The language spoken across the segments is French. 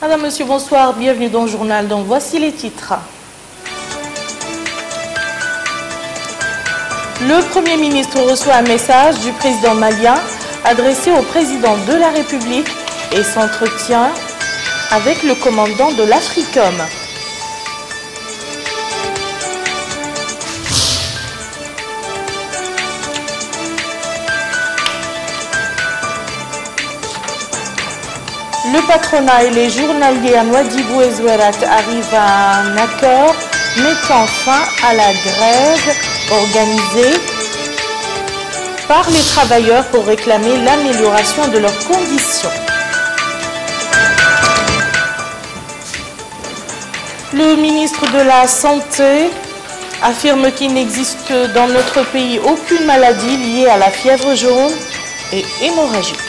Madame, Monsieur, bonsoir, bienvenue dans le journal. Donc voici les titres. Le Premier ministre reçoit un message du président malien adressé au président de la République et s'entretient avec le commandant de l'Africom. Le patronat et les journaliers à Nouadhibou et Zouérat arrivent à un accord mettant fin à la grève organisée par les travailleurs pour réclamer l'amélioration de leurs conditions. Le ministre de la Santé affirme qu'il n'existe dans notre pays aucune maladie liée à la fièvre jaune et hémorragique.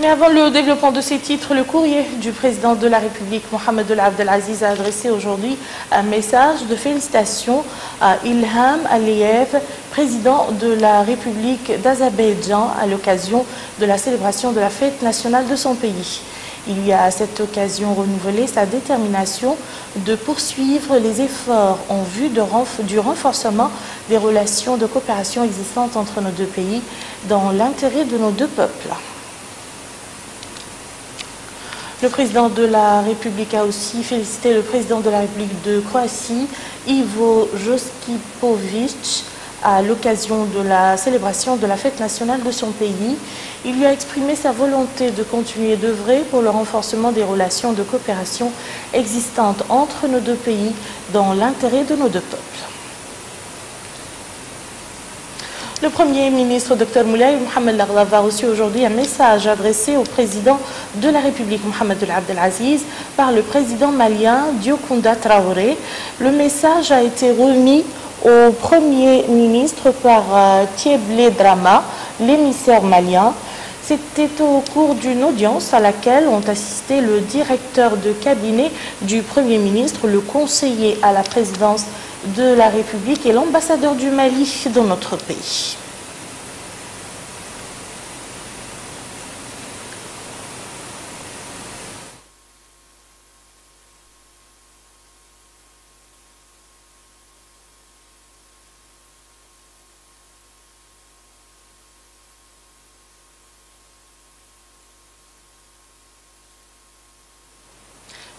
Mais avant le développement de ces titres, le courrier du président de la République, Mohamed Ould Abdelaziz, a adressé aujourd'hui un message de félicitations à Ilham Aliyev, président de la République d'Azerbaïdjan, à l'occasion de la célébration de la fête nationale de son pays. Il y a à cette occasion renouvelé sa détermination de poursuivre les efforts en vue du renforcement des relations de coopération existantes entre nos deux pays dans l'intérêt de nos deux peuples. Le président de la République a aussi félicité le président de la République de Croatie, Ivo Josipović, à l'occasion de la célébration de la fête nationale de son pays. Il lui a exprimé sa volonté de continuer d'œuvrer pour le renforcement des relations de coopération existantes entre nos deux pays dans l'intérêt de nos deux peuples. Le Premier ministre Dr Moulay Mohamed Laghlaf a reçu aujourd'hui un message adressé au président de la République Mohamed Ould Abdelaziz par le président malien Diokounda Traoré. Le message a été remis au Premier ministre par Thieblé Drama, l'émissaire malien. C'était au cours d'une audience à laquelle ont assisté le directeur de cabinet du Premier ministre, le conseiller à la présidence de la République et l'ambassadeur du Mali dans notre pays.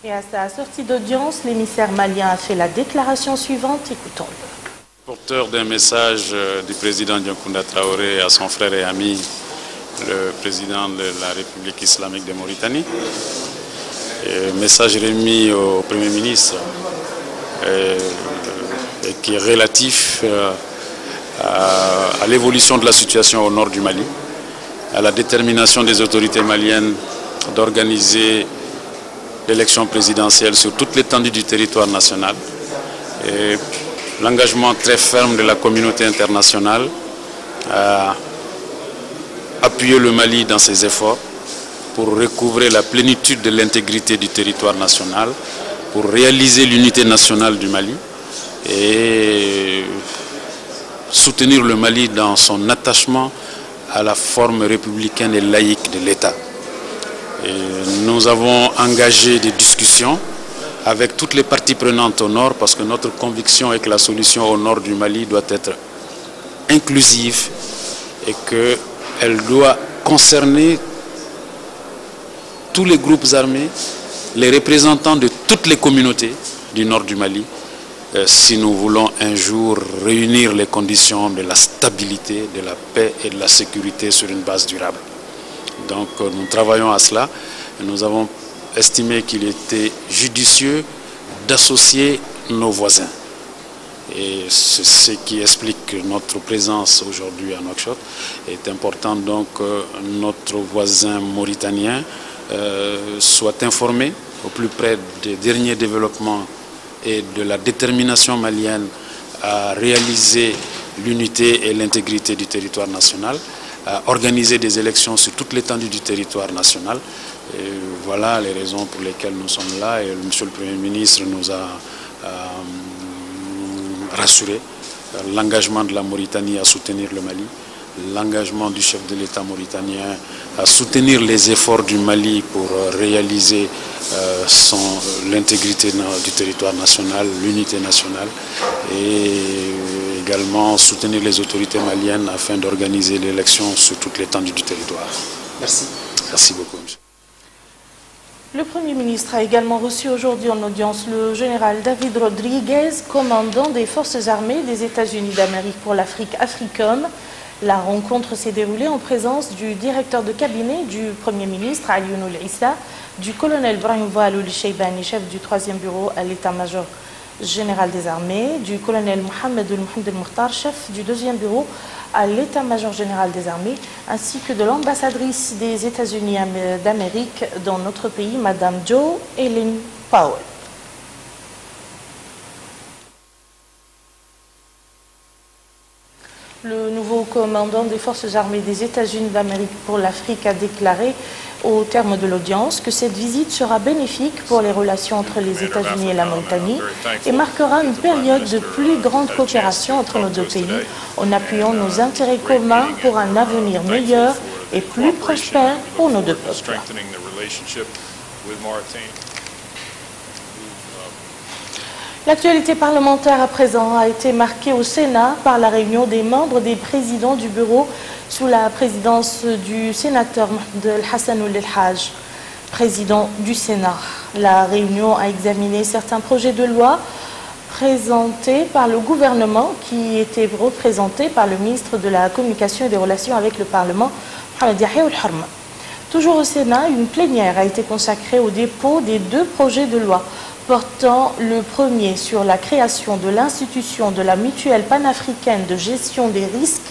Et à sa sortie d'audience, l'émissaire malien a fait la déclaration suivante. Écoutons-le. Porteur d'un message du président Diokounda Traoré à son frère et ami, le président de la République islamique de Mauritanie. Message remis au Premier ministre et qui est relatif à l'évolution de la situation au nord du Mali, à la détermination des autorités maliennes d'organiser l'élection présidentielle sur toute l'étendue du territoire national et l'engagement très ferme de la communauté internationale à appuyer le Mali dans ses efforts pour recouvrer la plénitude de l'intégrité du territoire national, pour réaliser l'unité nationale du Mali et soutenir le Mali dans son attachement à la forme républicaine et laïque de l'État. Nous avons engagé des discussions avec toutes les parties prenantes au nord parce que notre conviction est que la solution au nord du Mali doit être inclusive et qu'elle doit concerner tous les groupes armés, les représentants de toutes les communautés du nord du Mali, si nous voulons un jour réunir les conditions de la stabilité, de la paix et de la sécurité sur une base durable. Donc nous travaillons à cela et nous avons estimé qu'il était judicieux d'associer nos voisins. Et c'est ce qui explique notre présence aujourd'hui à Nouakchott. Il est important donc que notre voisin mauritanien soit informé au plus près des derniers développements et de la détermination malienne à réaliser l'unité et l'intégrité du territoire national, organiser des élections sur toute l'étendue du territoire national. Et voilà les raisons pour lesquelles nous sommes là et M. le Premier ministre nous a rassuré l'engagement de la Mauritanie à soutenir le Mali, l'engagement du chef de l'État mauritanien à soutenir les efforts du Mali pour réaliser l'intégrité du territoire national, l'unité nationale, et également soutenir les autorités maliennes afin d'organiser l'élection sur toute l'étendue du territoire. Merci. Merci beaucoup, monsieur. Le Premier ministre a également reçu aujourd'hui en audience le général David Rodriguez, commandant des forces armées des États-Unis d'Amérique pour l'Afrique, AFRICOM. La rencontre s'est déroulée en présence du directeur de cabinet du Premier ministre, Alioune Issa, du colonel Brahim Waloul Cheibani, chef du 3e bureau à l'état-major général des armées, du colonel Mohamed El-Mukhtar, chef du 2e bureau à l'état-major général des armées, ainsi que de l'ambassadrice des États-Unis d'Amérique dans notre pays, Madame Jo Ellen Powell. Le nouveau commandant des forces armées des États-Unis d'Amérique pour l'Afrique a déclaré au terme de l'audience que cette visite sera bénéfique pour les relations entre les États-Unis et la Mauritanie et marquera une période de plus grande coopération entre nos deux pays en appuyant nos intérêts communs pour un avenir meilleur et plus prospère pour nos deux peuples. L'actualité parlementaire à présent a été marquée au Sénat par la réunion des membres des présidents du bureau sous la présidence du sénateur Mohamed Hassan Ould El Hadj, président du Sénat. La réunion a examiné certains projets de loi présentés par le gouvernement qui étaient représentés par le ministre de la Communication et des Relations avec le Parlement, Mohamed Yahya Ould Harma. Toujours au Sénat, une plénière a été consacrée au dépôt des 2 projets de loi portant le premier sur la création de l'institution de la mutuelle panafricaine de gestion des risques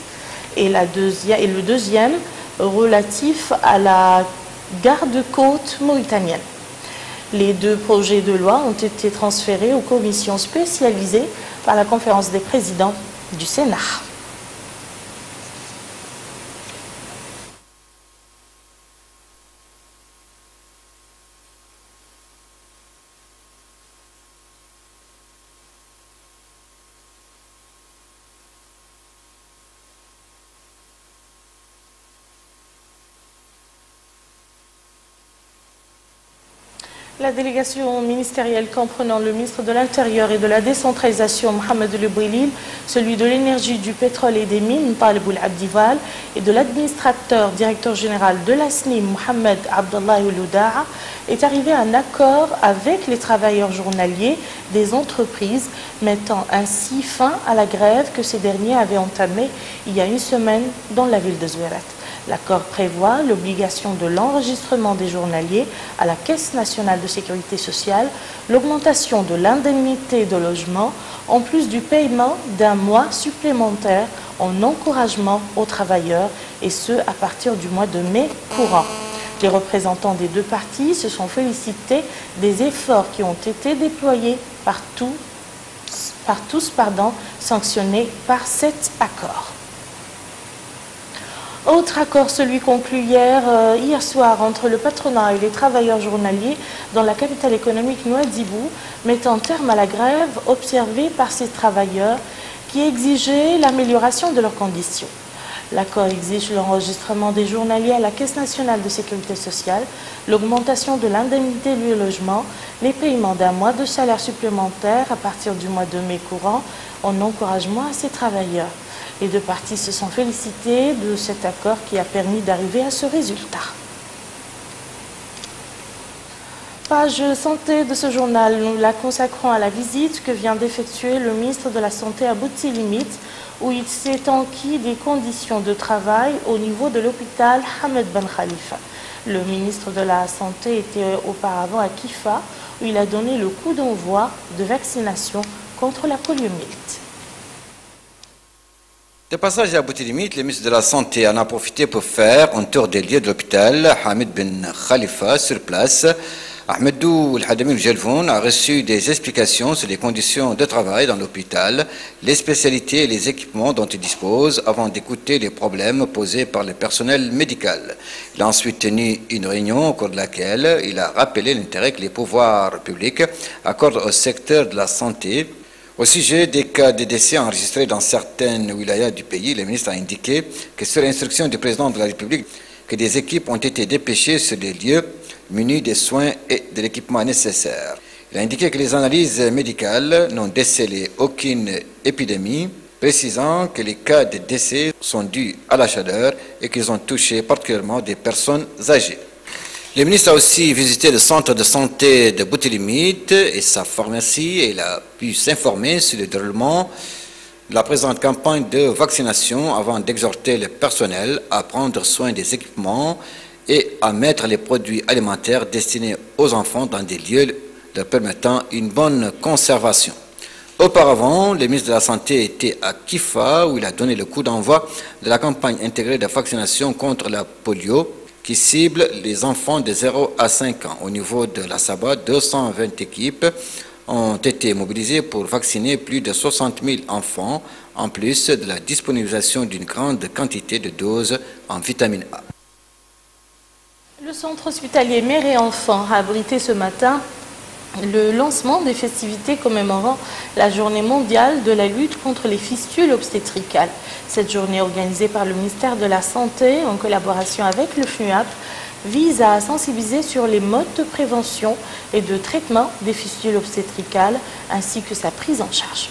et le deuxième relatif à la garde-côte mauritanienne. Les 2 projets de loi ont été transférés aux commissions spécialisées par la conférence des présidents du Sénat. La délégation ministérielle comprenant le ministre de l'Intérieur et de la décentralisation, Mohamed El Bouilil, celui de l'énergie, du pétrole et des mines, Taleb Ould Abdival, et de l'administrateur, directeur général de l'ASNIM, Mohamed Abdallah Ould Ouda'a, est arrivé à un accord avec les travailleurs journaliers des entreprises, mettant ainsi fin à la grève que ces derniers avaient entamée il y a une semaine dans la ville de Zouéret. L'accord prévoit l'obligation de l'enregistrement des journaliers à la Caisse nationale de sécurité sociale, l'augmentation de l'indemnité de logement, en plus du paiement d'un mois supplémentaire en encouragement aux travailleurs, et ce à partir du mois de mai courant. Les représentants des 2 parties se sont félicités des efforts qui ont été déployés par tous, sanctionnés par cet accord. Autre accord, celui conclu hier soir entre le patronat et les travailleurs journaliers dans la capitale économique Nouadhibou, mettant terme à la grève observée par ces travailleurs qui exigeaient l'amélioration de leurs conditions. L'accord exige l'enregistrement des journaliers à la Caisse nationale de sécurité sociale, l'augmentation de l'indemnité du logement, les paiements d'un mois de salaire supplémentaire à partir du mois de mai courant en encouragement à ces travailleurs. Les 2 parties se sont félicitées de cet accord qui a permis d'arriver à ce résultat. Page santé de ce journal, nous la consacrons à la visite que vient d'effectuer le ministre de la Santé à Boutilimit, où il s'est enquis des conditions de travail au niveau de l'hôpital Hamad Ben Khalifa. Le ministre de la Santé était auparavant à Kifa, où il a donné le coup d'envoi de vaccination contre la poliomyélite. De passage à Boutilimit, le ministre de la Santé en a profité pour faire un tour des lieux de l'hôpital Hamad Ben Khalifa sur place Ahmedou El-Hadami Gelfoun a reçu des explications sur les conditions de travail dans l'hôpital, les spécialités et les équipements dont il dispose avant d'écouter les problèmes posés par le personnel médical. Il a ensuite tenu une réunion au cours de laquelle il a rappelé l'intérêt que les pouvoirs publics accordent au secteur de la santé. Au sujet des cas de décès enregistrés dans certaines wilayas du pays, le ministre a indiqué que sur l'instruction du président de la République, que des équipes ont été dépêchées sur les lieux munis des soins et de l'équipement nécessaire. Il a indiqué que les analyses médicales n'ont décelé aucune épidémie, précisant que les cas de décès sont dus à la chaleur et qu'ils ont touché particulièrement des personnes âgées. Le ministre a aussi visité le centre de santé de Boutilimite et sa pharmacie et il a pu s'informer sur le déroulement de la présente campagne de vaccination avant d'exhorter le personnel à prendre soin des équipements et à mettre les produits alimentaires destinés aux enfants dans des lieux leur permettant une bonne conservation. Auparavant, le ministre de la Santé était à Kifa où il a donné le coup d'envoi de la campagne intégrée de vaccination contre la polio qui cible les enfants de 0 à 5 ans. Au niveau de la Saba, 220 équipes ont été mobilisées pour vacciner plus de 60 000 enfants, en plus de la disponibilisation d'une grande quantité de doses en vitamine A. Le centre hospitalier Mère et Enfants a abrité ce matin le lancement des festivités commémorant la journée mondiale de la lutte contre les fistules obstétricales. Cette journée organisée par le ministère de la Santé en collaboration avec le FNUAP vise à sensibiliser sur les modes de prévention et de traitement des fistules obstétricales ainsi que sa prise en charge.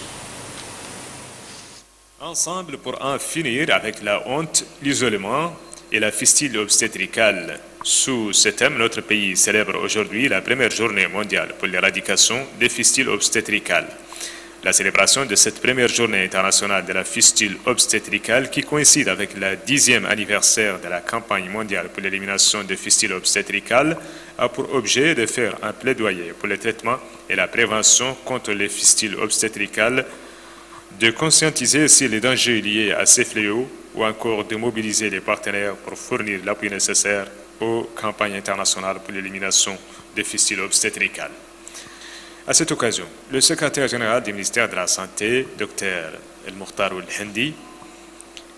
Ensemble pour en finir avec la honte, l'isolement et la fistule obstétricale. Sous ce thème, notre pays célèbre aujourd'hui la première journée mondiale pour l'éradication des fistules obstétricales. La célébration de cette première journée internationale de la fistule obstétricale qui coïncide avec le 10e anniversaire de la campagne mondiale pour l'élimination des fistules obstétricales a pour objet de faire un plaidoyer pour le traitement et la prévention contre les fistules obstétricales, de conscientiser sur les dangers liés à ces fléaux ou encore de mobiliser les partenaires pour fournir l'appui nécessaire aux campagnes internationales pour l'élimination des fistules obstétricales. À cette occasion, le secrétaire général du ministère de la Santé, Dr El-Mukhtar El-Hindi,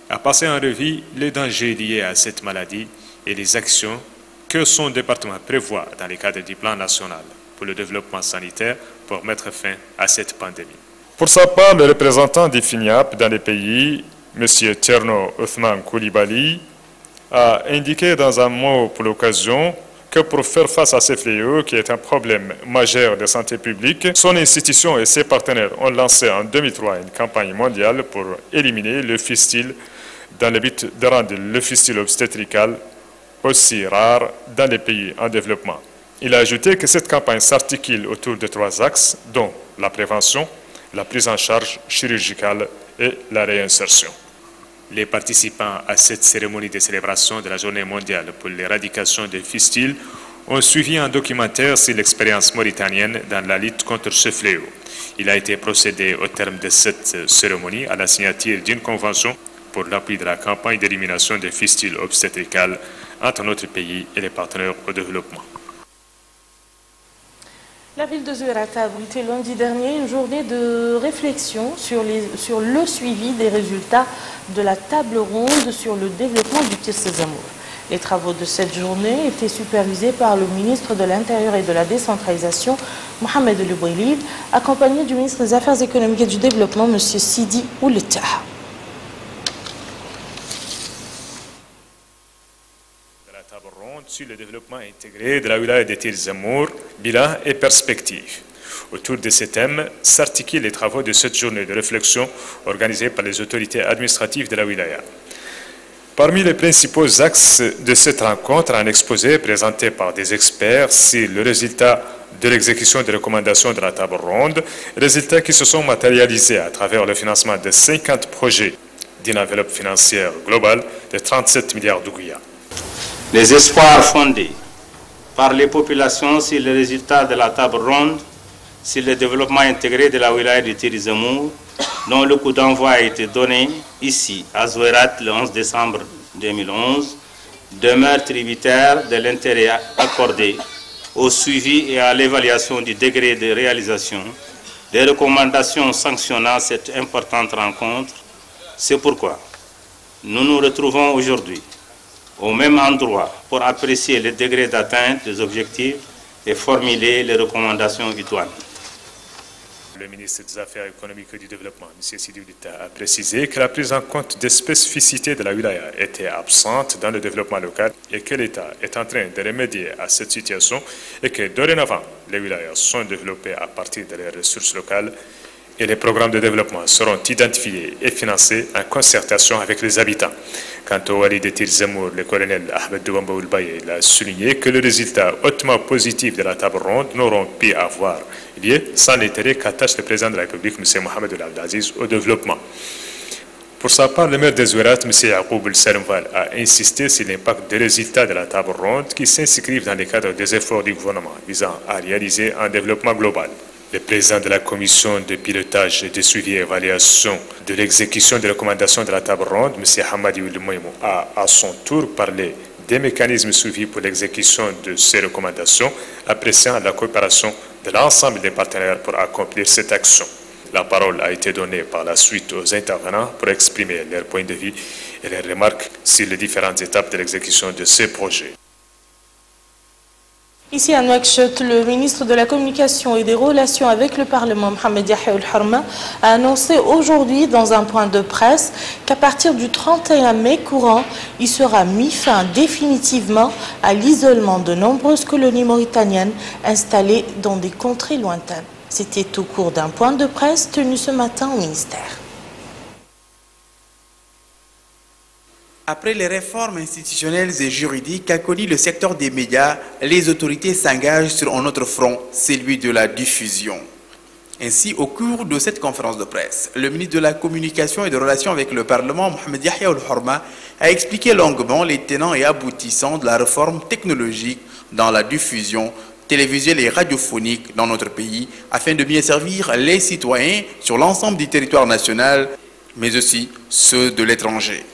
a passé en revue les dangers liés à cette maladie et les actions que son département prévoit dans le cadre du plan national pour le développement sanitaire pour mettre fin à cette pandémie. Pour sa part, le représentant du FNUAP dans les pays, M. Tcherno Othman Koulibaly, a indiqué dans un mot pour l'occasion que pour faire face à ces fléaux, qui est un problème majeur de santé publique, son institution et ses partenaires ont lancé en 2003 une campagne mondiale pour éliminer le fistule dans le but de rendre le fistule obstétrical aussi rare dans les pays en développement. Il a ajouté que cette campagne s'articule autour de 3 axes, dont la prévention, la prise en charge chirurgicale et la réinsertion. Les participants à cette cérémonie de célébration de la Journée mondiale pour l'éradication des fistules ont suivi un documentaire sur l'expérience mauritanienne dans la lutte contre ce fléau. Il a été procédé au terme de cette cérémonie à la signature d'une convention pour l'appui de la campagne d'élimination des fistules obstétricales entre notre pays et les partenaires au développement. La ville de Zouérate a abrité lundi dernier une journée de réflexion sur le suivi des résultats de la table ronde sur le développement du Tirs Zamour. Les travaux de cette journée étaient supervisés par le ministre de l'Intérieur et de la Décentralisation, Mohamed El Bouilid, accompagné du ministre des Affaires économiques et du Développement, M. Sidi Ouletaha. Sur le développement intégré de la wilaya de Tirs Zamour, bilan et perspectives. Autour de ces thèmes s'articulent les travaux de cette journée de réflexion organisée par les autorités administratives de la wilaya. Parmi les principaux axes de cette rencontre, un exposé présenté par des experts sur le résultat de l'exécution des recommandations de la table ronde, résultats qui se sont matérialisés à travers le financement de 50 projets d'une enveloppe financière globale de 37 milliards d'ouguiya. Les espoirs fondés par les populations sur les résultats de la table ronde sur le développement intégré de la wilaya de Tirs Zamour, dont le coup d'envoi a été donné ici à Zouérate le 11 décembre 2011, demeure tributaire de l'intérêt accordé au suivi et à l'évaluation du degré de réalisation des recommandations sanctionnant cette importante rencontre. C'est pourquoi nous nous retrouvons aujourd'hui au même endroit pour apprécier le degré d'atteinte des objectifs et formuler les recommandations idoines. Le ministre des Affaires économiques et du Développement, M. Sidi Oulita, a précisé que la prise en compte des spécificités de la wilaya était absente dans le développement local et que l'État est en train de remédier à cette situation et que dorénavant, les wilayas sont développées à partir des ressources locales et les programmes de développement seront identifiés et financés en concertation avec les habitants. Quant au Wali de Tirzamour, le colonel Ahmed Douamba Oulbaye a souligné que les résultats hautement positifs de la table ronde n'auront pu avoir lieu sans l'intérêt qu'attache le président de la République, M. Mohamed Abdelaziz, au développement. Pour sa part, le maire des Ouerat, M. Yacoub El-Salimval, a insisté sur l'impact des résultats de la table ronde qui s'inscrivent dans le cadre des efforts du gouvernement visant à réaliser un développement global. Le président de la commission de pilotage et de suivi et évaluation de l'exécution des recommandations de la table ronde, M. Hamadi Oulimaïmou, a à son tour parlé des mécanismes suivis pour l'exécution de ces recommandations, appréciant la coopération de l'ensemble des partenaires pour accomplir cette action. La parole a été donnée par la suite aux intervenants pour exprimer leurs points de vue et leurs remarques sur les différentes étapes de l'exécution de ces projets. Ici à Nouakchott, le ministre de la Communication et des Relations avec le Parlement, Mohamed Yahya Ould-Harma, a annoncé aujourd'hui dans un point de presse qu'à partir du 31 mai courant, il sera mis fin définitivement à l'isolement de nombreuses colonies mauritaniennes installées dans des contrées lointaines. C'était au cours d'un point de presse tenu ce matin au ministère. Après les réformes institutionnelles et juridiques qu'a connu le secteur des médias, les autorités s'engagent sur un autre front, celui de la diffusion. Ainsi, au cours de cette conférence de presse, le ministre de la Communication et des Relations avec le Parlement, Mohamed Yahya Ould-Harma, a expliqué longuement les tenants et aboutissants de la réforme technologique dans la diffusion télévisuelle et radiophonique dans notre pays, afin de mieux servir les citoyens sur l'ensemble du territoire national, mais aussi ceux de l'étranger.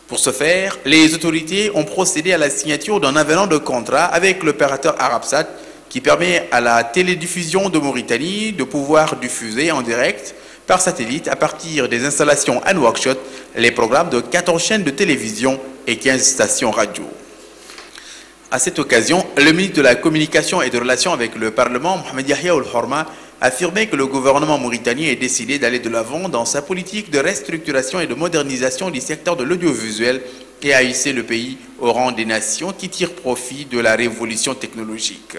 Pour ce faire, les autorités ont procédé à la signature d'un avenant de contrat avec l'opérateur Arabsat qui permet à la télédiffusion de Mauritanie de pouvoir diffuser en direct par satellite à partir des installations à Nouakchott les programmes de 14 chaînes de télévision et 15 stations radio. À cette occasion, le ministre de la Communication et des Relations avec le Parlement, Mohamed Yahya Ould-Harma, affirmait que le gouvernement mauritanien est décidé d'aller de l'avant dans sa politique de restructuration et de modernisation du secteur de l'audiovisuel et a hissé le pays au rang des nations qui tirent profit de la révolution technologique.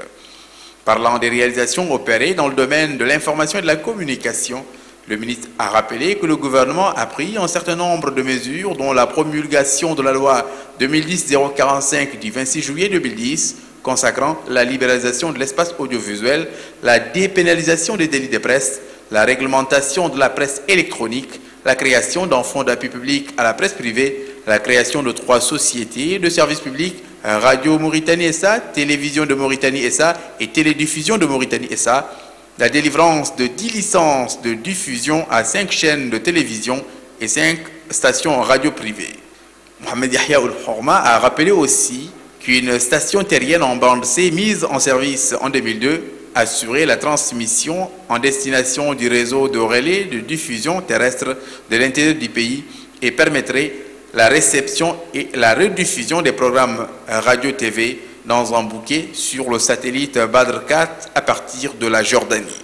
Parlant des réalisations opérées dans le domaine de l'information et de la communication, le ministre a rappelé que le gouvernement a pris un certain nombre de mesures, dont la promulgation de la loi 2010-045 du 26 juillet 2010, consacrant la libéralisation de l'espace audiovisuel, la dépénalisation des délits de presse, la réglementation de la presse électronique, la création d'un fonds d'appui public à la presse privée, la création de 3 sociétés de services publics, Radio Mauritanie SA, Télévision de Mauritanie SA et Télédiffusion de Mauritanie SA, la délivrance de 10 licences de diffusion à 5 chaînes de télévision et 5 stations radio privées. Mohamed Yahya Ould-Harma a rappelé aussi qu'une station terrienne en bande C mise en service en 2002 assurait la transmission en destination du réseau de relais de diffusion terrestre de l'intérieur du pays et permettrait la réception et la rediffusion des programmes radio-TV dans un bouquet sur le satellite Badr 4 à partir de la Jordanie.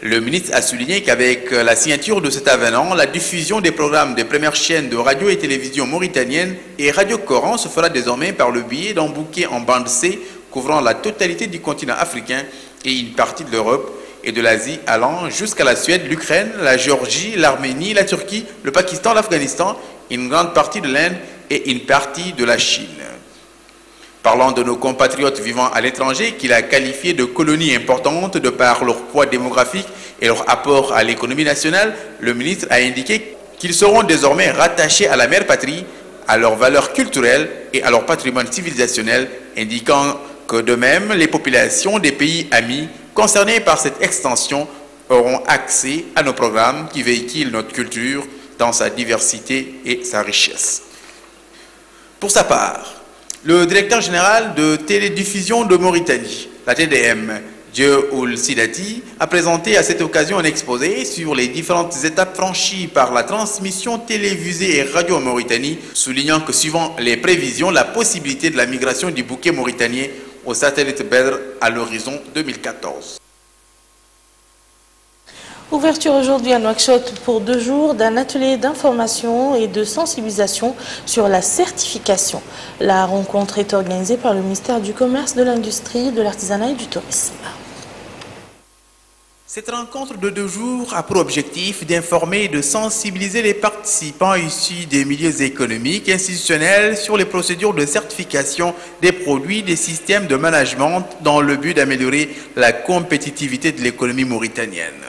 Le ministre a souligné qu'avec la signature de cet avenant, la diffusion des programmes des premières chaînes de radio et télévision mauritaniennes et Radio Coran se fera désormais par le biais d'un bouquet en bande C couvrant la totalité du continent africain et une partie de l'Europe et de l'Asie allant jusqu'à la Suède, l'Ukraine, la Géorgie, l'Arménie, la Turquie, le Pakistan, l'Afghanistan, une grande partie de l'Inde et une partie de la Chine. Parlant de nos compatriotes vivant à l'étranger, qu'il a qualifiés de colonies importantes de par leur poids démographique et leur apport à l'économie nationale, le ministre a indiqué qu'ils seront désormais rattachés à la mère patrie, à leurs valeurs culturelles et à leur patrimoine civilisationnel, indiquant que de même, les populations des pays amis concernés par cette extension auront accès à nos programmes qui véhiculent notre culture dans sa diversité et sa richesse. Pour sa part, Le directeur général de télédiffusion de Mauritanie, la TDM, Djeoul Sidati, a présenté à cette occasion un exposé sur les différentes étapes franchies par la transmission télévisée et radio en Mauritanie, soulignant que suivant les prévisions, la possibilité de la migration du bouquet mauritanien au satellite Bedr à l'horizon 2014. Ouverture aujourd'hui à Nouakchott pour 2 jours d'un atelier d'information et de sensibilisation sur la certification. La rencontre est organisée par le ministère du Commerce, de l'Industrie, de l'Artisanat et du Tourisme. Cette rencontre de 2 jours a pour objectif d'informer et de sensibiliser les participants issus des milieux économiques et institutionnels sur les procédures de certification des produits, des systèmes de management dans le but d'améliorer la compétitivité de l'économie mauritanienne.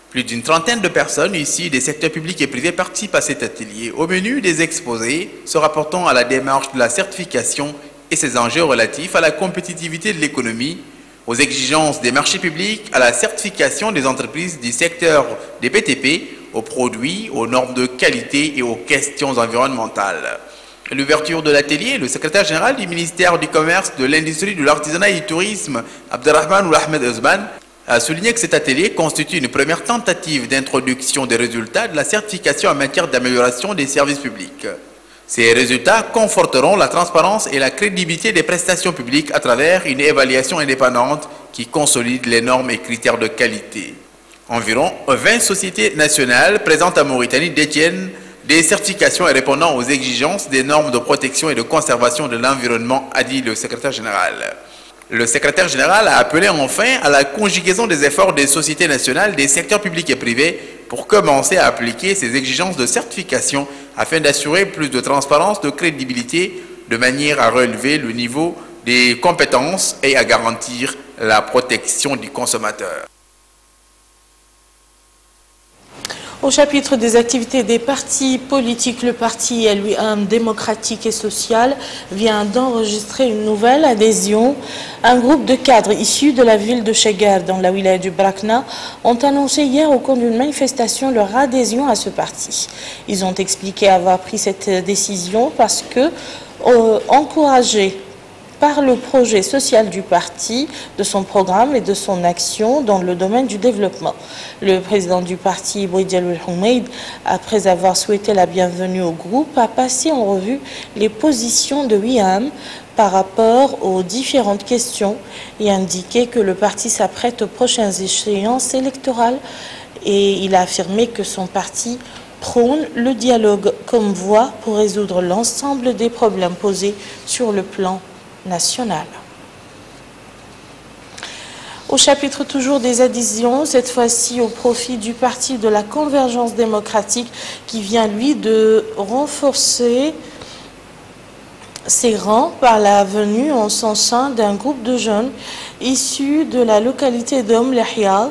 Plus d'une trentaine de personnes issues des secteurs publics et privés participent à cet atelier. Au menu des exposés se rapportant à la démarche de la certification et ses enjeux relatifs à la compétitivité de l'économie, aux exigences des marchés publics, à la certification des entreprises du secteur des BTP, aux produits, aux normes de qualité et aux questions environnementales. À l'ouverture de l'atelier, le secrétaire général du ministère du Commerce, de l'Industrie, de l'Artisanat et du Tourisme, Abderrahman Ahmed Ousmane, a souligné que cet atelier constitue une première tentative d'introduction des résultats de la certification en matière d'amélioration des services publics. Ces résultats conforteront la transparence et la crédibilité des prestations publiques à travers une évaluation indépendante qui consolide les normes et critères de qualité. Environ 20 sociétés nationales présentes en Mauritanie détiennent des certifications et répondant aux exigences des normes de protection et de conservation de l'environnement, a dit le secrétaire général. Le secrétaire général a appelé enfin à la conjugaison des efforts des sociétés nationales, des secteurs publics et privés pour commencer à appliquer ces exigences de certification afin d'assurer plus de transparence, de crédibilité, de manière à relever le niveau des compétences et à garantir la protection du consommateur. Au chapitre des activités des partis politiques, le parti LUM démocratique et social vient d'enregistrer une nouvelle adhésion. Un groupe de cadres issus de la ville de Cheguer, dans la wilaya du Brakna, ont annoncé hier au cours d'une manifestation leur adhésion à ce parti. Ils ont expliqué avoir pris cette décision parce que, encouragés par le projet social du parti, de son programme et de son action dans le domaine du développement. Le président du parti, Bouidjaloul Houmeid, après avoir souhaité la bienvenue au groupe, a passé en revue les positions de WIAM par rapport aux différentes questions et indiqué que le parti s'apprête aux prochaines échéances électorales et il a affirmé que son parti prône le dialogue comme voie pour résoudre l'ensemble des problèmes posés sur le plan national. Au chapitre toujours des adhésions, cette fois-ci au profit du parti de la Convergence démocratique qui vient lui de renforcer ses rangs par la venue en son sein d'un groupe de jeunes issus de la localité d'Om Lahia.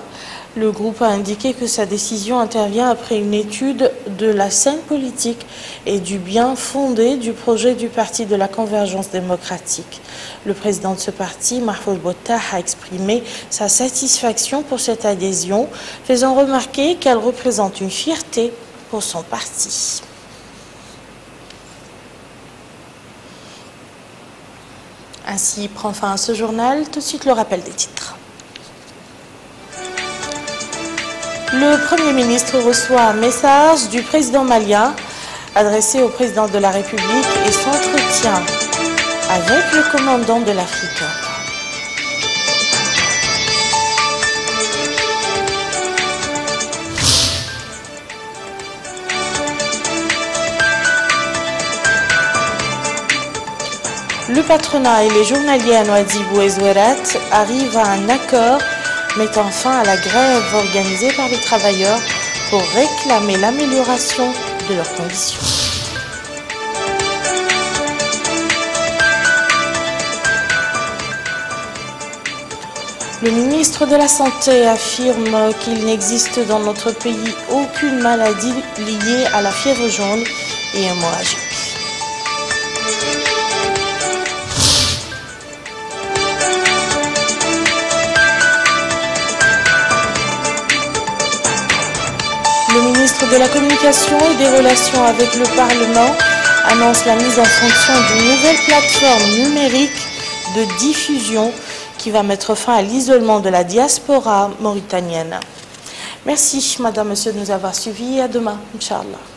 Le groupe a indiqué que sa décision intervient après une étude de la scène politique et du bien fondé du projet du parti de la Convergence démocratique. Le président de ce parti, Mahfouz Bottah, a exprimé sa satisfaction pour cette adhésion, faisant remarquer qu'elle représente une fierté pour son parti. Ainsi prend fin ce journal. Tout de suite le rappel des titres. Le Premier ministre reçoit un message du président malien adressé au président de la République et s'entretient avec le commandant de l'Afrique. Le patronat et les journaliers à Nouadhibou et Zouérat arrivent à un accord mettant fin à la grève organisée par les travailleurs pour réclamer l'amélioration de leurs conditions. Le ministre de la Santé affirme qu'il n'existe dans notre pays aucune maladie liée à la fièvre jaune et hémorragique. Le ministre de la Communication et des Relations avec le Parlement annonce la mise en fonction d'une nouvelle plateforme numérique de diffusion qui va mettre fin à l'isolement de la diaspora mauritanienne. Merci, madame, monsieur, de nous avoir suivis. À demain, Inch'Allah.